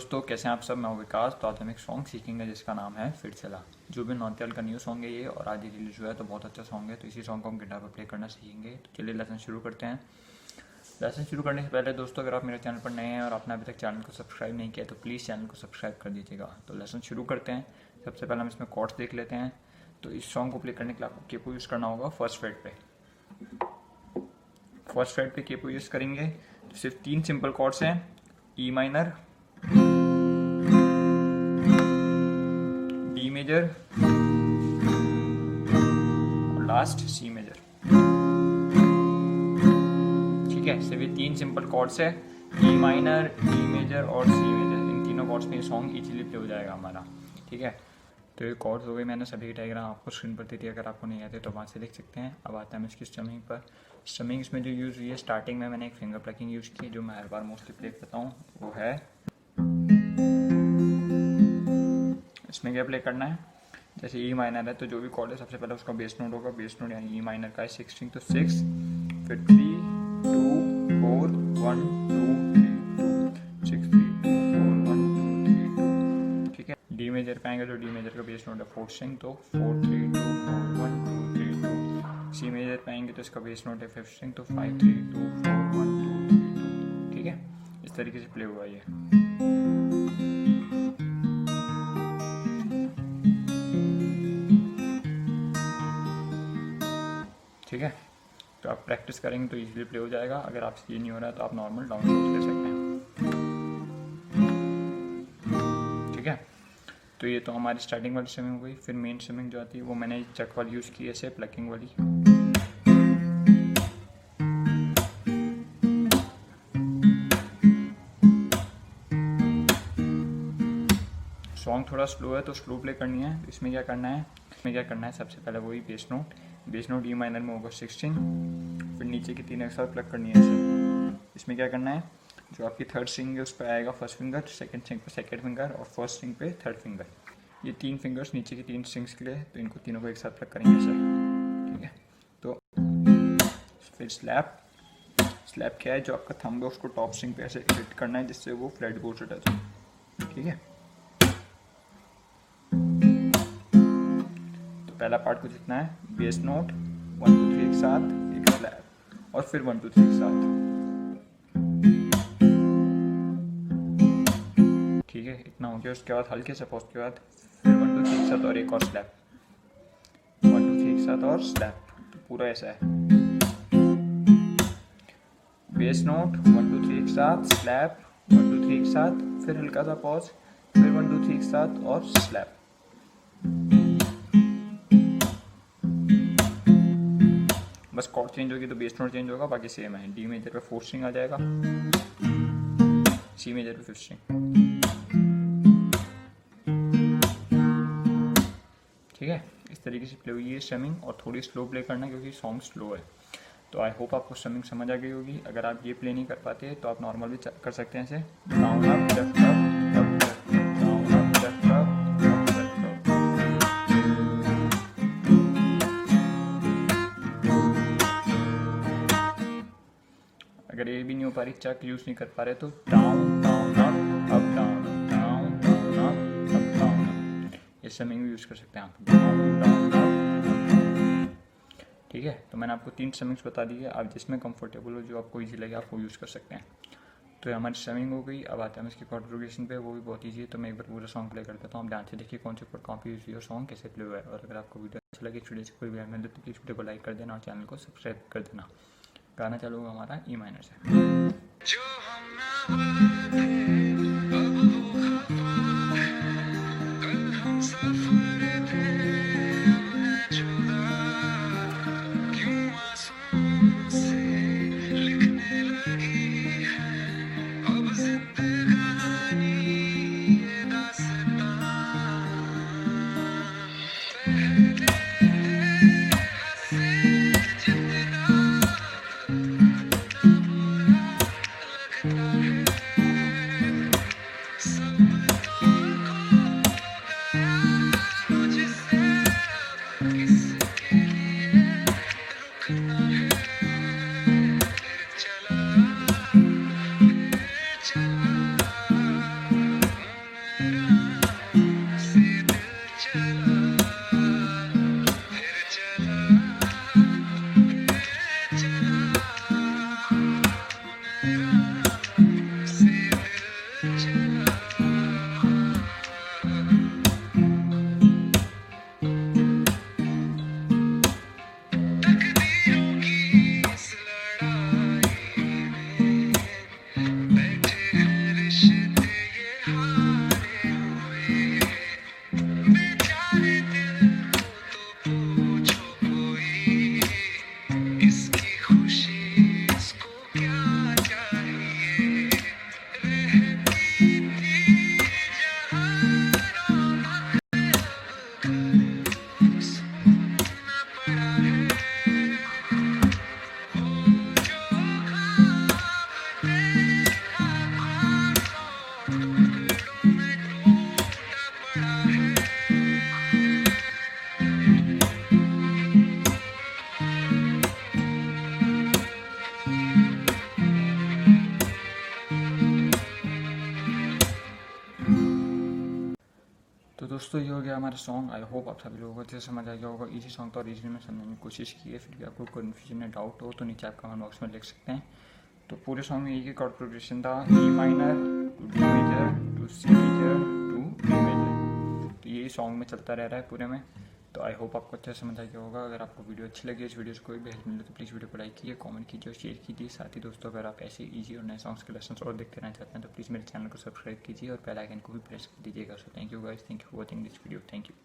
दोस्तों, कैसे हैं आप सब। मैं हूं विकास। तो आज हम एक सॉन्ग सीखेंगे जिसका नाम है फिर चला। जुबिन नौतियाल का न्यू सॉन्ग है ये और आज ही रिलीज हुआ है, तो बहुत अच्छा सॉन्ग है। तो इसी सॉन्ग को हम गिटार पर प्ले करना सीखेंगे। तो चलिए लेसन शुरू करते हैं। लेसन शुरू करने से पहले दोस्तों, अगर आप मेरे चैनल पर नए हैं और आपने अभी तक चैनल को सब्सक्राइब नहीं किया तो प्लीज़ चैनल को सब्सक्राइब कर दीजिएगा। तो लेसन शुरू करते हैं। सबसे पहले हम इसमें कॉर्ड्स देख लेते हैं। तो इस सॉन्ग को प्ले करने के लिए आपको केपो यूज़ करना होगा फर्स्ट फ्रेट पे। फर्स्ट फ्रेट पे केपो यूज़ करेंगे तो सिर्फ 3 सिंपल कॉर्ड्स हैं, ई माइनर, डी मेजर और लास्ट सी मेजर। ठीक है, सिर्फ ये 3 सिंपल कॉर्ड्स है, ई माइनर, डी मेजर और सी मेजर। इन तीनों कॉर्ड्स में ये सॉन्ग इजीली प्ले हो जाएगा हमारा। ठीक है, तो ये कॉर्ड्स हो गए। मैंने सभी डायग्राम आपको स्क्रीन पर दे दिया, अगर आपको नहीं आते तो वहाँ से देख सकते हैं। अब आता है इसकी स्ट्रमिंग पर। स्ट्रमिंग इसमें जो यूज़ हुई है, स्टार्टिंग में मैंने एक फिंगर प्लकिंग यूज़ की जो मैं हर बार मोस्टली प्ले करता हूँ, वो है इसमें क्या प्ले करना है। जैसे ई माइनर है तो जो भी कॉर्ड है सबसे पहले उसका बेस नोट होगा। बेस नोट यानी ई माइनर का है 6 स्ट्रिंग, तो 6, फिर 3 2 4 1 2 3 2 6 3 2 4 1 2 3 2। ठीक है, डी मेजर पे आएंगे तो डी मेजर का बेस नोट है 4 स्ट्रिंग, तो 4 3 2 4 1 2 3 2। सी मेजर पे आएंगे तो इसका बेस नोट है 5 स्ट्रिंग, तो 5 3 2 4 1 2 3 2। ठीक है, इस तरीके से प्ले हुआ ये। ठीक है, तो आप प्रैक्टिस करेंगे तो इजीली प्ले हो जाएगा। अगर आपसे ये नहीं हो रहा है तो आप नॉर्मल डाउनलोड ले सकते हैं। ठीक है, तो ये तो हमारी स्टार्टिंग वाली स्ट्रमिंग हो गई। फिर मेन स्ट्रमिंग जो आती है वो मैंने चक वाली यूज़ की, ऐसे प्लकिंग वाली। सॉन्ग थोड़ा स्लो है तो स्लो प्ले करनी है। इसमें क्या करना है, सबसे पहले वही बेस नोट ई माइनर में होगा 16, फिर नीचे की 3 एक साथ प्लग करनी है ऐसे। इसमें क्या करना है, जो आपकी थर्ड स्ट्रिंग है उस पर आएगा फर्स्ट फिंगर, सेकंड स्ट्रिंग पे सेकंड फिंगर और फर्स्ट स्ट्रिंग पे थर्ड फिंगर। ये 3 फिंगर्स नीचे की 3 स्ट्रिंग्स के लिए, तो इनको तीनों को एक साथ प्लग करेंगे ऐसे। ठीक है, तो फिर स्लैप क्या है, जो आपका थंब है उसको टॉप स्ट्रिंग पे ऐसे हिट करना है जिससे वो फ्रेटबोर्ड से टच हो। ठीक है, पहला पार्ट कुछ इतना है, बेस नोट 1 2 3 एक साथ, एक स्लैप और फिर 1 2 3 एक साथ। ठीक है, इतना हो गया। उसके बाद हल्के से पॉज के बाद फिर 1 2 3 एक साथ और एक और स्लैप, 1 2 3 एक साथ और स्लैप। तो पूरा ऐसा है, बेस नोट 1 2 3 एक साथ, स्लैप 1 2 3 एक साथ, फिर हल्का सा पॉज, फिर 1 2 3 एक साथ और स्लैप। बस कॉर्ड चेंज होगी तो बेस नोट चेंज होगा, बाकी सेम है। डी मेजर पे 4 स्ट्रिंग आ जाएगा, सी मेजर पे 5 स्ट्रिंग। ठीक है, इस तरीके से प्ले हुई है स्ट्रमिंग, और थोड़ी स्लो प्ले करना क्योंकि सॉन्ग स्लो है। तो आई होप आपको स्ट्रमिंग समझ आ गई होगी। अगर आप ये प्ले नहीं कर पाते तो आप नॉर्मल भी कर सकते हैं, ऐसे down up left up down up left up. अगर ये भी नहीं हो पा रही, चक यूज़ नहीं कर पा रहे, तो down down up down down down up down. ये स्ट्रमिंग भी यूज़ कर सकते हैं आप, डाउन डाउन अप। ठीक है, तो मैंने आपको 3 स्ट्रमिंग्स बता दी है। आप जिसमें कंफर्टेबल हो, जो आपको इजी लगे, आप वो यूज़ कर सकते हैं। तो ये हमारी स्ट्रमिंग हो गई। अब आते हैं इसकी कॉर्ड प्रोग्रेशन पे, वो भी बहुत ईजी है। तो मैं एक बार पूरा सॉन्ग प्ले कर देता हूँ, आप ध्यान से देखिए कौन से कॉर्ड कहाँ पे यूज़ हुई और सॉन्ग कैसे प्ले हुआ है। और अगर आपको वीडियो अच्छा लगे, वीडियो से कोई भी मिले तो प्लीज़ वीडियो को लाइक कर देना और चैनल को सब्सक्राइब कर देना। गाना चालू होगा हमारा ई माइनर से। जो हम ना थे, अब वो खफा है, कल हम सफर थे, अब है जुदा, क्यों आंसुओं से लिखने लगी है अब जिंदगानी ये दास्तां। पहले हंसे जितना लगता है दोस्तों ये हो गया हमारा सॉन्ग। आई होप आप सभी लोगों को अच्छे से समझ आ गया होगा। इजी सॉन्ग था और इजी में समझने की कोशिश की है। फिर भी आपको कन्फ्यूजन या डाउट हो तो नीचे आप कमेंट बॉक्स में लिख सकते हैं। तो पूरे सॉन्ग में एक ही कॉर्ड प्रोग्रेशन था, E minor to D major to C major to D major. तो यही सॉन्ग में चलता रह रहा है पूरे में। तो आई होप आपको अच्छा समझ आ गया होगा। अगर आपको वीडियो अच्छी लगी, इस वीडियो से कोई भी हेल्प मिले तो प्लीज़ वीडियो को लाइक कीजिए, कमेंट कीजिए और शेयर कीजिए। साथ ही दोस्तों अगर आप ऐसे इजी और नए सॉन्ग्स के लेसन्स और देखते रहना चाहते हैं तो प्लीज़ मेरे चैनल को सब्सक्राइब कीजिए और बेल आइकन को भी प्रेस कर दीजिएगा। So thank you guys, thank you for watching this video, thank you.